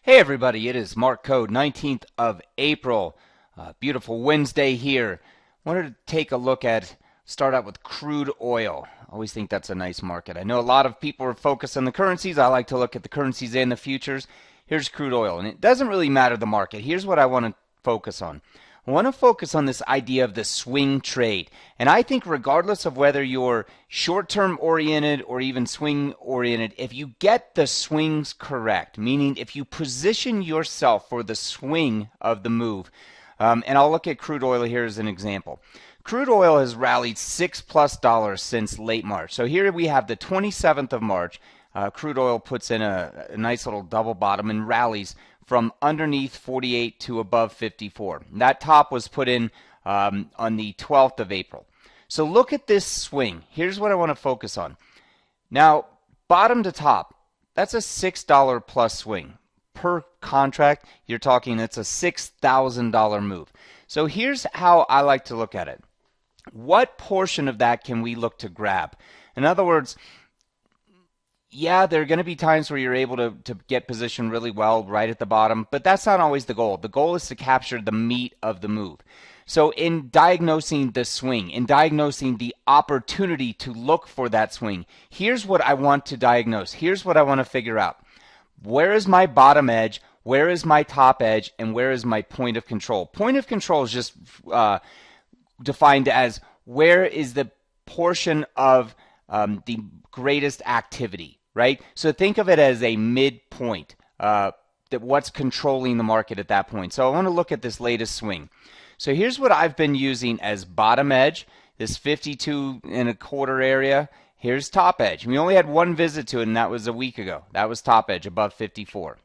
Hey everybody, it is Mark Code, 19th of April. Beautiful Wednesday here. Wanted to take a look at, start out with crude oil. Always think that's a nice market. I know a lot of people are focused on the currencies. I like to look at the currencies and the futures. Here's crude oil, and it doesn't really matter the market. Here's what I want to focus on. I want to focus on this idea of the swing trade. And I think regardless of whether you're short-term oriented or even swing oriented, if you get the swings correct, meaning if you position yourself for the swing of the move, and I'll look at crude oil here as an example. Crude oil has rallied $6+ since late March. So here we have the 27th of March. Crude oil puts in a nice little double bottom and rallies from underneath 48 to above 54. That top was put in on the 12th of April. So look at this swing. Here's what I want to focus on. Now, bottom to top, that's a $6 plus swing. Per contract, you're talking that's a $6,000 move. So here's how I like to look at it. What portion of that can we look to grab? In other words, yeah, there are going to be times where you're able to get positioned really well right at the bottom, but that's not always the goal. The goal is to capture the meat of the move. So in diagnosing the swing, in diagnosing the opportunity to look for that swing, here's what I want to diagnose. Here's what I want to figure out. Where is my bottom edge? Where is my top edge? And where is my point of control? Point of control is just defined as where is the portion of the greatest activity. Right? So think of it as a midpoint, that what's controlling the market at that point. So I want to look at this latest swing. So here's what I've been using as bottom edge, this 52.25 area. Here's top edge. We only had one visit to it, and that was a week ago. That was top edge above 54.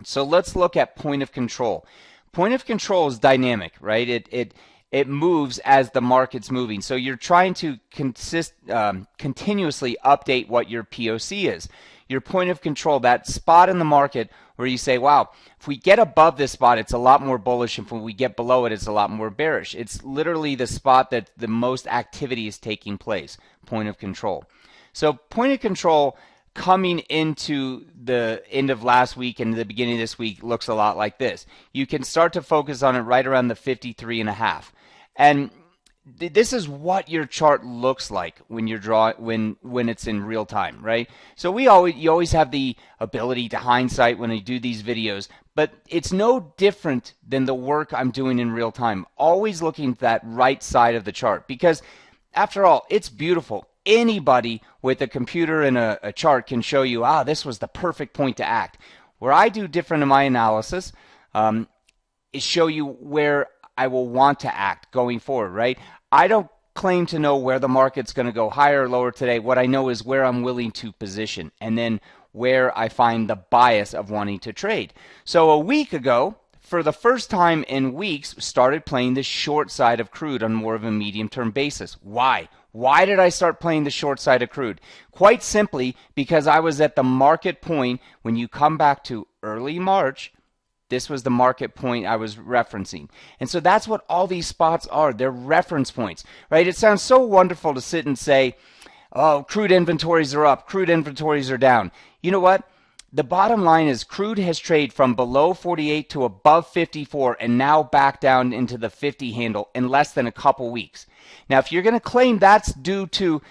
So let's look at point of control. Point of control is dynamic, right? It moves as the market's moving. So you're trying to continuously update what your POC is. Your point of control, that spot in the market where you say, wow, if we get above this spot, it's a lot more bullish. If we get below it, it's a lot more bearish. It's literally the spot that the most activity is taking place, point of control. So point of control coming into the end of last week and the beginning of this week looks a lot like this. You can start to focus on it right around the 53.5. And this is what your chart looks like when you're when it's in real time, right? So you always have the ability to hindsight when I do these videos, but it's no different than the work I'm doing in real time. Always looking at that right side of the chart, because after all, it's beautiful. Anybody with a computer and a chart can show you, this was the perfect point to act. Where I do different in my analysis is show you where I will want to act going forward, right? I don't claim to know where the market's going to go higher or lower today. What I know is where I'm willing to position and then where I find the bias of wanting to trade. So a week ago, for the first time in weeks, started playing the short side of crude on more of a medium-term basis. Why? Why did I start playing the short side of crude? Quite simply because I was at the market point. When you come back to early March, this was the market point I was referencing. And so that's what all these spots are. They're reference points, right? It sounds so wonderful to sit and say, oh, crude inventories are up, crude inventories are down. You know what? The bottom line is crude has traded from below 48 to above 54 and now back down into the 50 handle in less than a couple weeks. Now, if you're going to claim that's due to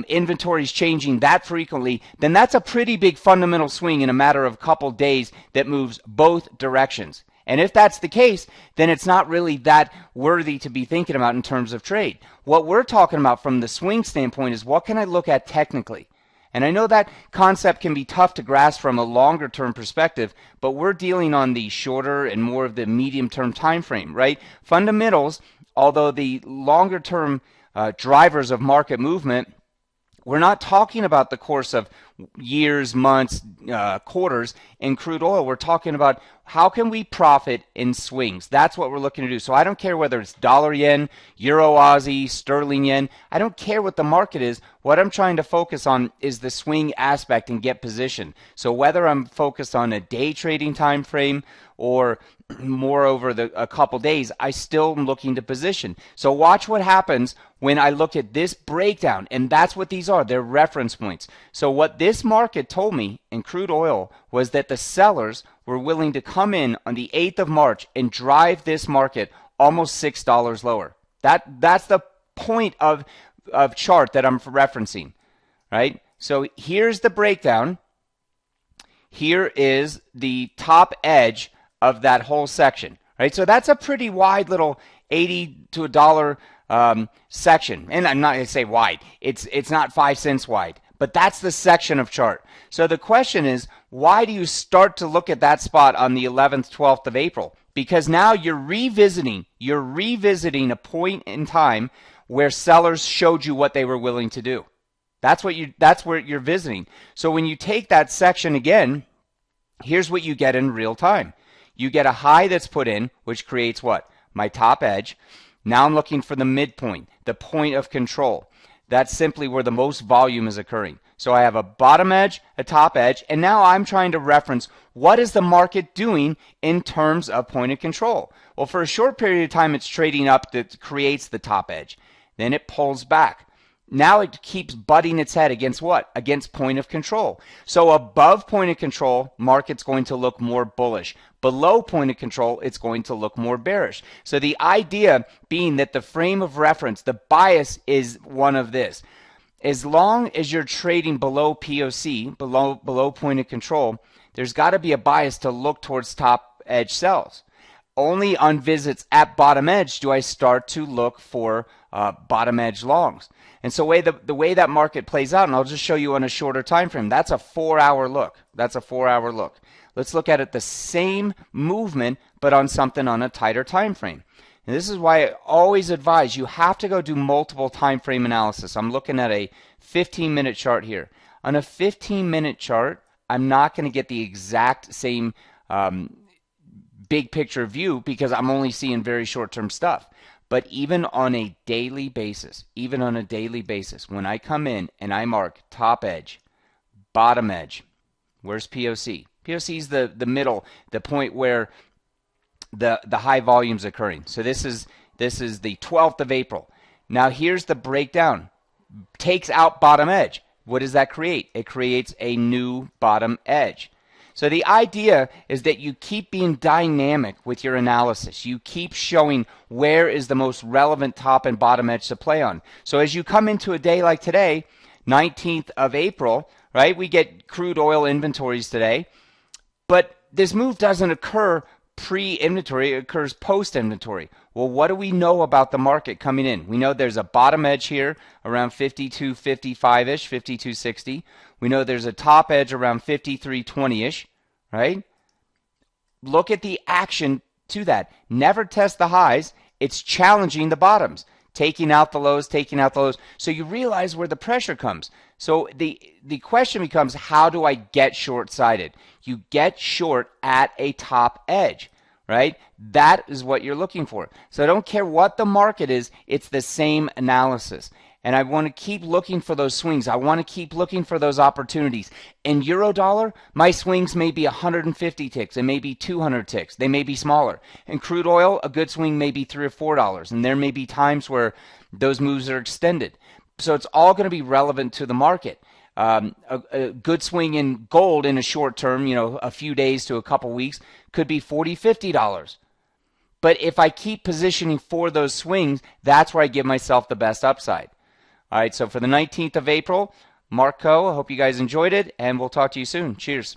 inventories changing that frequently, then that's a pretty big fundamental swing in a matter of a couple days that moves both directions. And if that's the case, then it's not really that worthy to be thinking about in terms of trade. What we're talking about from the swing standpoint is what can I look at technically? And I know that concept can be tough to grasp from a longer term perspective, but we're dealing on the shorter and more of the medium term time frame, right? Fundamentals, although the longer term drivers of market movement, we're not talking about the course of years, months, quarters in crude oil. We're talking about how can we profit in swings. That's what we're looking to do. So I don't care whether it's dollar yen, euro Aussie, sterling yen. I don't care what the market is. What I'm trying to focus on is the swing aspect and get position. So whether I'm focused on a day trading time frame or more over a couple days, I still am looking to position. So watch what happens when I look at this breakdown, and that's what these are. They're reference points. So what this market told me in crude oil was that the sellers were willing to come in on the 8th of March and drive this market almost $6 lower. That's the point of chart that I'm referencing, right? So here's the breakdown. Here is the top edge of that whole section, right? So that's a pretty wide little 80 to a dollar section. And I'm not going to say wide. It's not 5 cents wide, but that's the section of chart. So the question is, why do you start to look at that spot on the 11th, 12th of April? Because now you're revisiting a point in time where sellers showed you what they were willing to do. That's where you're visiting. So when you take that section again, here's what you get in real time. You get a high that's put in, which creates what? My top edge. Now I'm looking for the midpoint, the point of control. That's simply where the most volume is occurring. So I have a bottom edge, a top edge, and now I'm trying to reference what is the market doing in terms of point of control. Well, for a short period of time, it's trading up that creates the top edge. Then it pulls back. Now it keeps butting its head against what? Against point of control. So above point of control, market's going to look more bullish. Below point of control, it's going to look more bearish. So the idea being that the frame of reference, the bias is one of this. As long as you're trading below POC, below point of control, there's got to be a bias to look towards top edge sells. Only on visits at bottom edge do I start to look for bottom edge longs. And so the way that market plays out, and I'll just show you on a shorter time frame, that's a 4-hour look. That's a 4-hour look. Let's look at it the same movement, but on something on a tighter time frame. And this is why I always advise you have to go do multiple time frame analysis. I'm looking at a 15-minute chart here. On a 15-minute chart, I'm not going to get the exact same big picture view because I'm only seeing very short-term stuff. But even on a daily basis, when I come in and I mark top edge, bottom edge, where's POC? POC is the middle, the point where the high volume's occurring. So this is the 12th of April. Now here's the breakdown. Takes out bottom edge. What does that create? It creates a new bottom edge. So the idea is that you keep being dynamic with your analysis. You keep showing where is the most relevant top and bottom edge to play on. So as you come into a day like today, 19th of April, right? We get crude oil inventories today, but this move doesn't occur pre-inventory, it occurs post-inventory. Well, what do we know about the market coming in? We know there's a bottom edge here around 52.55-ish, 52.60. We know there's a top edge around 53.20-ish, right? Look at the action to that. Never test the highs. It's challenging the bottoms, taking out the lows, taking out the lows. So you realize where the pressure comes. So the question becomes, how do I get short-sighted? You get short at a top edge, right? That is what you're looking for. So I don't care what the market is, it's the same analysis. And I want to keep looking for those swings. I want to keep looking for those opportunities. In Eurodollar, my swings may be 150 ticks. They may be 200 ticks. They may be smaller. In crude oil, a good swing may be $3 or $4. And there may be times where those moves are extended. So it's all going to be relevant to the market. A good swing in gold in a short term, a few days to a couple weeks, could be $40, $50. But if I keep positioning for those swings, that's where I give myself the best upside. All right, so for the 19th of April, Mark Coe, I hope you guys enjoyed it, and we'll talk to you soon. Cheers.